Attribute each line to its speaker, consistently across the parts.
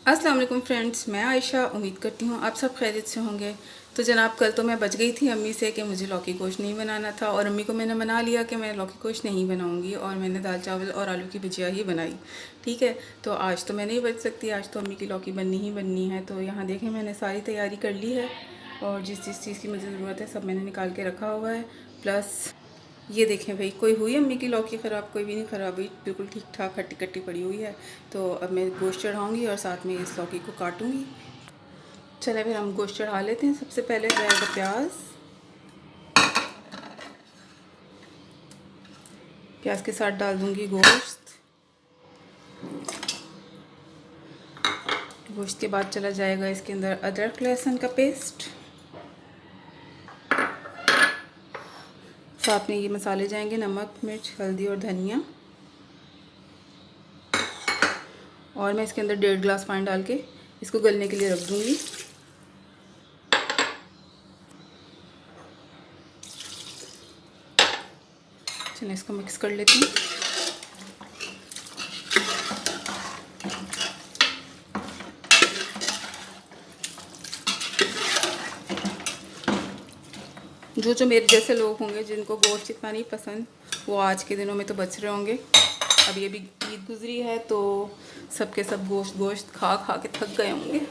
Speaker 1: अस्सलाम वालेकुम फ्रेंड्स, मैं आयशा उम्मीद करती हूँ आप सब खैरियत से होंगे। तो जनाब, कल तो मैं बच गई थी अम्मी से कि मुझे लौकी गोश्त नहीं बनाना था, और अम्मी को मैंने मना लिया कि मैं लौकी गोश्त नहीं बनाऊंगी, और मैंने दाल चावल और आलू की भुजिया ही बनाई। ठीक है, तो आज तो मैं नहीं बच सकती, आज तो अम्मी की लौकी बननी ही बननी है। तो यहाँ देखें, मैंने सारी तैयारी कर ली है, और जिस जिस चीज़ की मुझे ज़रूरत है सब मैंने निकाल के रखा हुआ है। प्लस ये देखें भाई, कोई हुई अम्मी की लौकी ख़राब? कोई भी नहीं ख़राब हुई, बिल्कुल ठीक ठाक खट्टी खट्टी पड़ी हुई है। तो अब मैं गोश्त चढ़ाऊँगी और साथ में इस लौकी को काटूँगी। चले फिर हम गोश्त चढ़ा लेते हैं। सबसे पहले जाएगा प्याज। प्याज के साथ डाल दूँगी गोश्त। गोश्त के बाद चला जाएगा इसके अंदर अदरक लहसुन का पेस्ट। साथ में ये मसाले जाएंगे नमक, मिर्च, हल्दी और धनिया। और मैं इसके अंदर 1.5 गिलास पानी डाल के इसको गलने के लिए रख दूँगी। चलिए इसको मिक्स कर लेती हूँ। जो मेरे जैसे लोग होंगे जिनको गोश्त इतना नहीं पसंद, वो आज के दिनों में तो बच रहे होंगे। अब ये भी ईद गुजरी है तो सबके सब गोश्त गोश्त खा खा के थक गए होंगे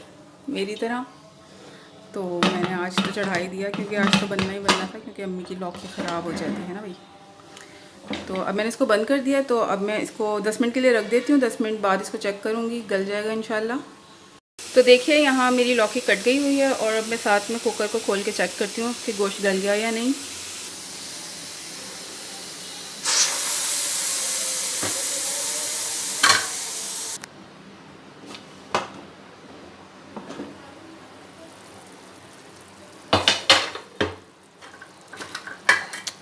Speaker 1: मेरी तरह। तो मैंने आज तो चढ़ा ही दिया, क्योंकि आज तो बनना ही बनना था, क्योंकि अम्मी की लौकी ख़राब हो जाती है ना भाई। तो अब मैंने इसको बंद कर दिया। तो अब मैं इसको 10 मिनट के लिए रख देती हूँ। 10 मिनट बाद इसको चेक करूँगी, गल जाएगा इंशाल्लाह। तो देखिए, यहाँ मेरी लौकी कट गई हुई है, और अब मैं साथ में कुकर को खोल के चेक करती हूँ कि गोश्त गल गया या नहीं।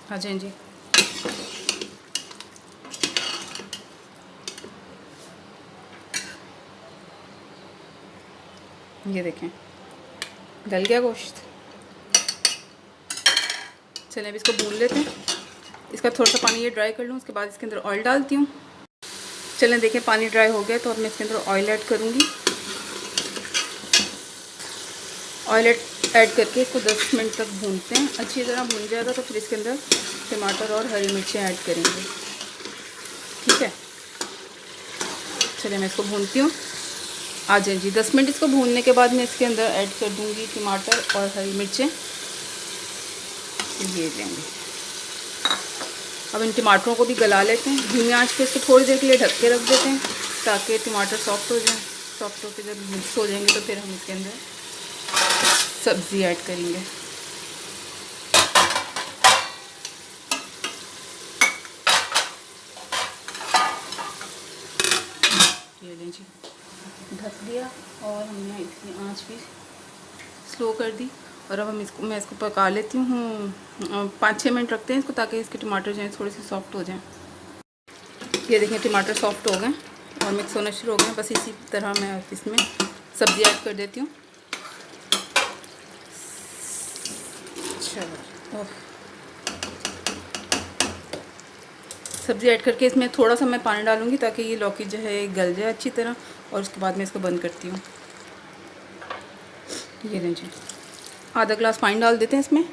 Speaker 1: हाँ जी। ये देखें, गल गया गोश्त। चलिए अब इसको भून लेते हैं। इसका थोड़ा सा पानी ये ड्राई कर लूँ, उसके बाद इसके अंदर ऑयल डालती हूँ। चलें देखें, पानी ड्राई हो गया, तो अब मैं इसके अंदर ऑयल ऐड करूँगी। ऑयल ऐड करके इसको 10 मिनट तक भूनते हैं। अच्छी तरह भून जाएगा तो फिर इसके अंदर टमाटर और हरी मिर्चें ऐड करेंगे। ठीक है, चलिए मैं इसको भूनती हूँ। आ जाए जी। 10 मिनट इसको भूनने के बाद मैं इसके अंदर ऐड कर दूँगी टमाटर और हरी मिर्चें। ये लेंगे। अब इन टमाटरों को भी गला लेते हैं। धीमी आंच पे इसको थोड़ी देर के लिए ढक के रख देते हैं, ताकि टमाटर सॉफ्ट हो जाएं। सॉफ्ट होकर जब मिक्स हो जाएंगे तो फिर हम इसके अंदर सब्ज़ी ऐड करेंगे। ये लें जी, ढक दिया, और हमने इसकी आंच भी स्लो कर दी। और अब मैं इसको पका लेती हूँ। 5-6 मिनट रखते हैं इसको, ताकि इसके टमाटर जो हैं थोड़े से सॉफ्ट हो जाएं। ये देखें, टमाटर सॉफ्ट हो गए और मिक्स होना शुरू हो गए। बस इसी तरह मैं इसमें सब्ज़ी ऐड कर देती हूँ। चलो, सब्ज़ी ऐड करके इसमें थोड़ा सा मैं पानी डालूँगी, ताकि ये लौकी जो है गल जाए अच्छी तरह। और उसके बाद मैं इसको बंद करती हूँ। ये लें जी, आधा गिलास पानी डाल देते हैं इसमें।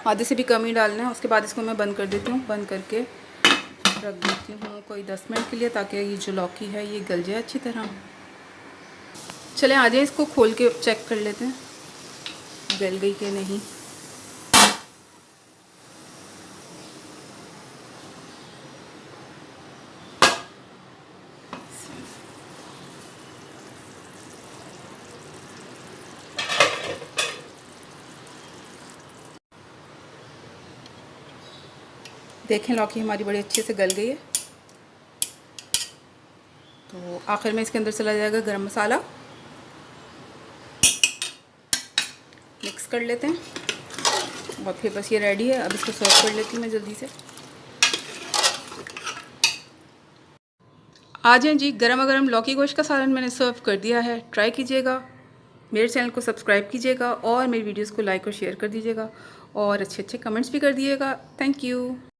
Speaker 1: आधे से भी कम ही डालना है। उसके बाद इसको मैं बंद कर देती हूँ। बंद करके रख देती हूँ कोई 10 मिनट के लिए, ताकि ये जो लौकी है ये गल जाए अच्छी तरह। चलें आ जाए, इसको खोल के चेक कर लेते हैं गल गई कि नहीं। देखें, लौकी हमारी बड़ी अच्छे से गल गई है। तो आखिर में इसके अंदर चला जाएगा गरम मसाला। मिक्स कर लेते हैं, और फिर बस ये रेडी है। अब इसको सर्व कर लेती हूँ मैं जल्दी से। आ जाएं जी, गरम गरम लौकी गोश्त का सालन मैंने सर्व कर दिया है। ट्राई कीजिएगा, मेरे चैनल को सब्सक्राइब कीजिएगा, और मेरी वीडियोस को लाइक और शेयर कर दीजिएगा, और अच्छे अच्छे कमेंट्स भी कर दीजिएगा। Thank you.